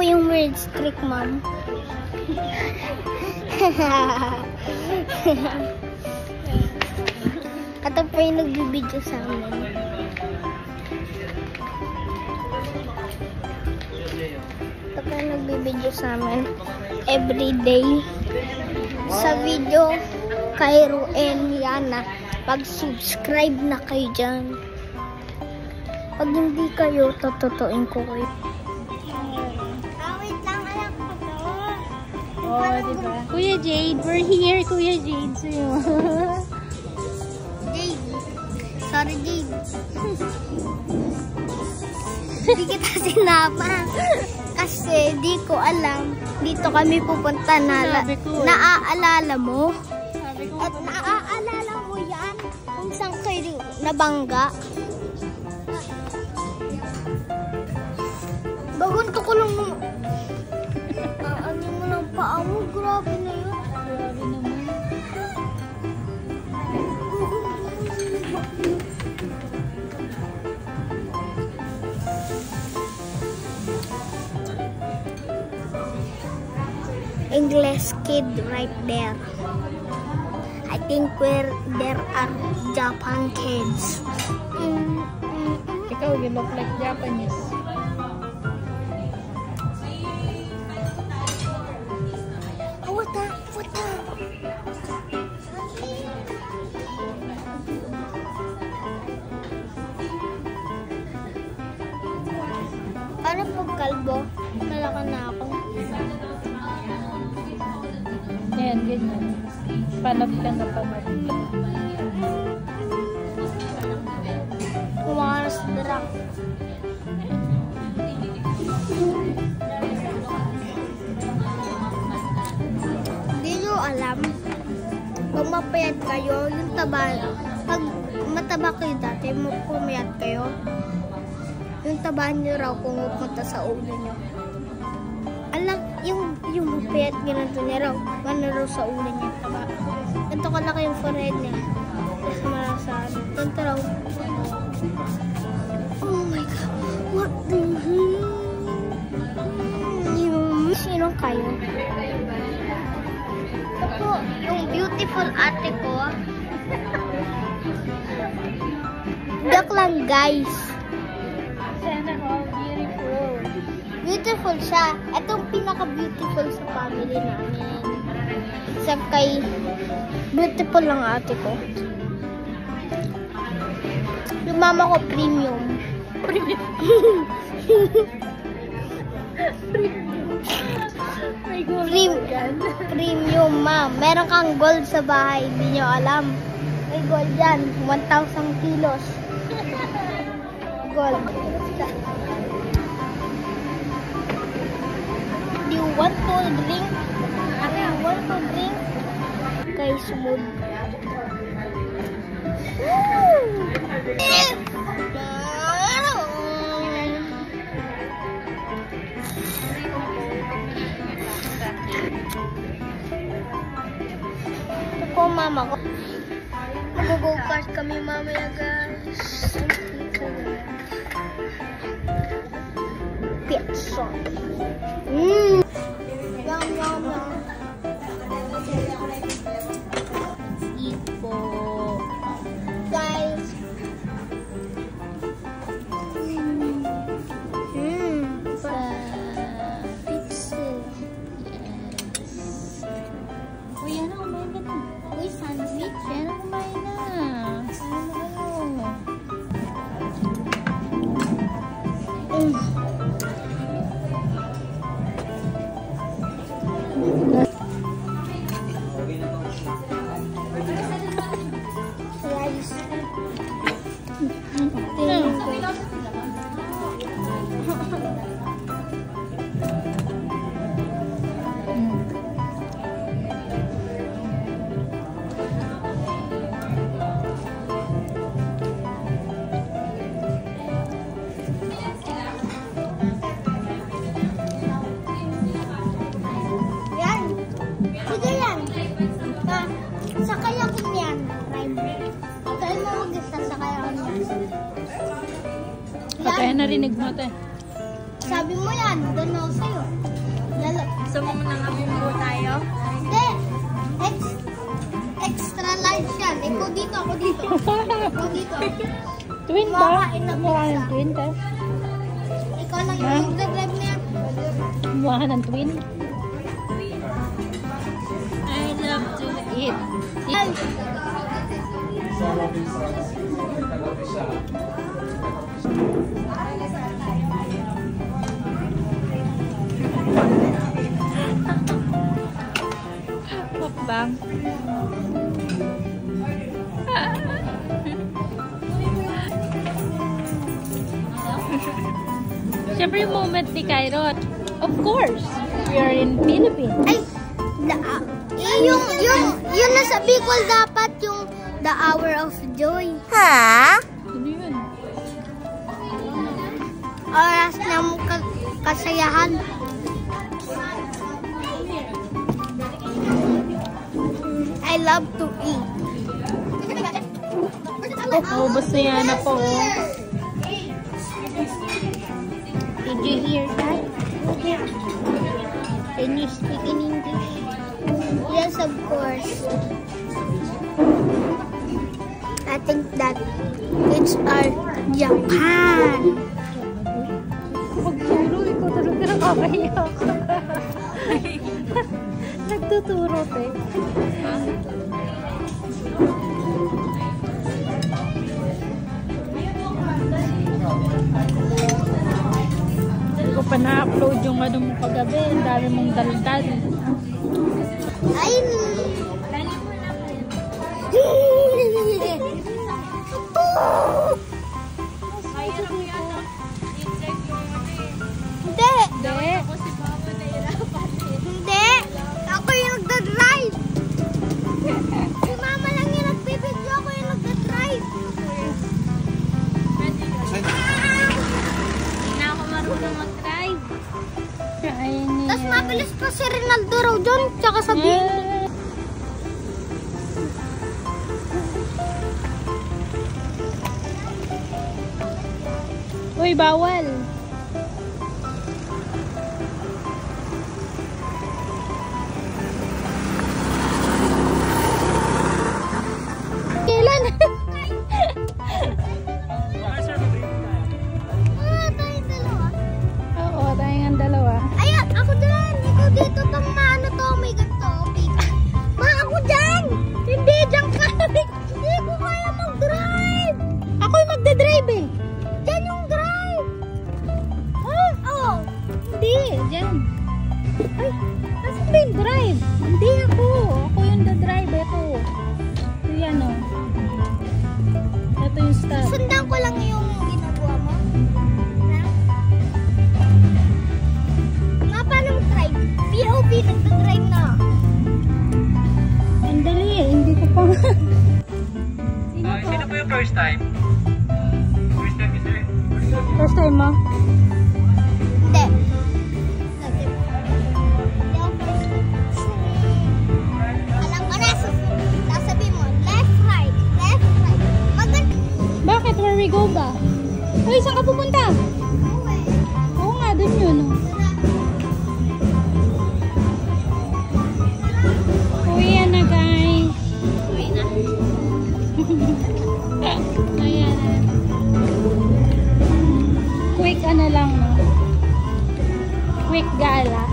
po yung weird streak, ma'am. Ito po yung nagbibideo sa amin. Ito po yung nagbibideo sa amin. Everyday. Sa video, Cairo and Yana. Pag-subscribe na kayo dyan. Pag hindi kayo, tututuin ko kayo. Wait lang, alam ko to. Oh, diba? Kuya Jade, we're here, Kuya Jade. Jade. Sorry, Jade. Hindi kita sinama. Kasi di ko alam. Dito kami pupunta na naaalala mo. At naaalala mo yan kung saan kayo nabangga. Bagunto ko lang mo. Ano mo ng paa mo? Grabe na yun. Grabe naman. English kid right there. I think there are Japan kids. Ikaw, you look like Japanese. Ano pag kalbo? Malaka na ako. Ayan, ganyan. Panot ka na panot. Kumakas drop. Hindi nyo alam, pag mapayat kayo, yung taba, pag mataba kayo dati, pumayat kayo, yung taba nyo raw pumupunta sa ulo nyo. Alam, yung mapayat ganito niya raw, gano'n raw sa ulo niya, taba. Ganito kalaki yung forehead niya. Tapos malasad. Ganito raw. Oh my God, what the hell? Sino kayo? Ako, yung beautiful ate ko. Joke lang, guys. Sana all beautiful. Beautiful siya. Itong pinaka-beautiful sa family namin. Except kay beautiful lang ate ko. Yung mama ko premium. Premium, ma'am. Meron kang gold sa bahay, hindi nyo alam. May gold yan, 1,000 kilos. Gold. Do you want to drink? Do you want to drink? Kay smooth. Ito po mama ko. Mag-go-kart kami mamaya, guys. Pizza. Yum, yum, yum. Eat po. Guys. Pizza. Uy, ano, kumain ka na. Uy, sandwich. Ano, kumain na. Kaya narinig mo ito eh. sabi mo yan, doon ako sa'yo. Gusto mo nang abubuo tayo? Hindi. Extra large yan. Ikaw dito, ako dito. Ako dito. Twin ba? Mukha ng twin ka? Ikaw lang yung mag-drive na yan. Mukha ng twin? I love to eat. Bang. Siyempre yung moment ni Kairon. Of course, we are in Philippines. Ay, yung nasa Bicol dapat yung The Hour of Joy. Ha? Ano yun? Oras ng kasayahan. I love to eat. Ubus na yan na po. Did you hear that? Can you speak in English? Yes, of course. I think that it's our Japan. Pagturo, ikaw talaga nakakahiya ka. Nagtuturo, te. Hindi ko pa na-upload yung ano mo kagabi. Ang dami mong daldal. Ay! Hindi! Hindi. Hindi! Ako yung nagda-drive! Si mama lang yung nagbibidyo, ako yung nagda-drive! Hindi na ako marunong mag-drive. Ayun Tapos mabilis pa si Ronaldo raw dyan, tsaka sa video. Uy, bawal. Kailan? Tayong dalawa. Oo, tayong dalawa. Ayan, ako dyan! Ikaw dito pang maano to, may ganito. Ma, ako dyan! Hindi, dyan ka. Hindi ko kaya mag-drive! Ako yung magdadrive eh. Dyan yung drive! Ha? Oo! Hindi, dyan. Ay, asan ba yung drive? Hindi ako. Ako yung dadrive. Ito. Ito yan o. Ito yung stop. Sundan ko lang yung ginagawa mo. Ha? Ma, paano mag-drive? POV, nagda-drive na. Ang dali eh. Hindi ko pa. Sino po yung first time? First time is there? First time mo? Hindi. Hindi ako first time. Alam ko na, sasabihin mo, left, right, left, right. Maganda. Bakit? Where we go ba? Uy, saan ka pupunta? Oo nga, dun yun. Uwi na guys. Uwi na. Ayan na. Quick ano lang no? Quick gala.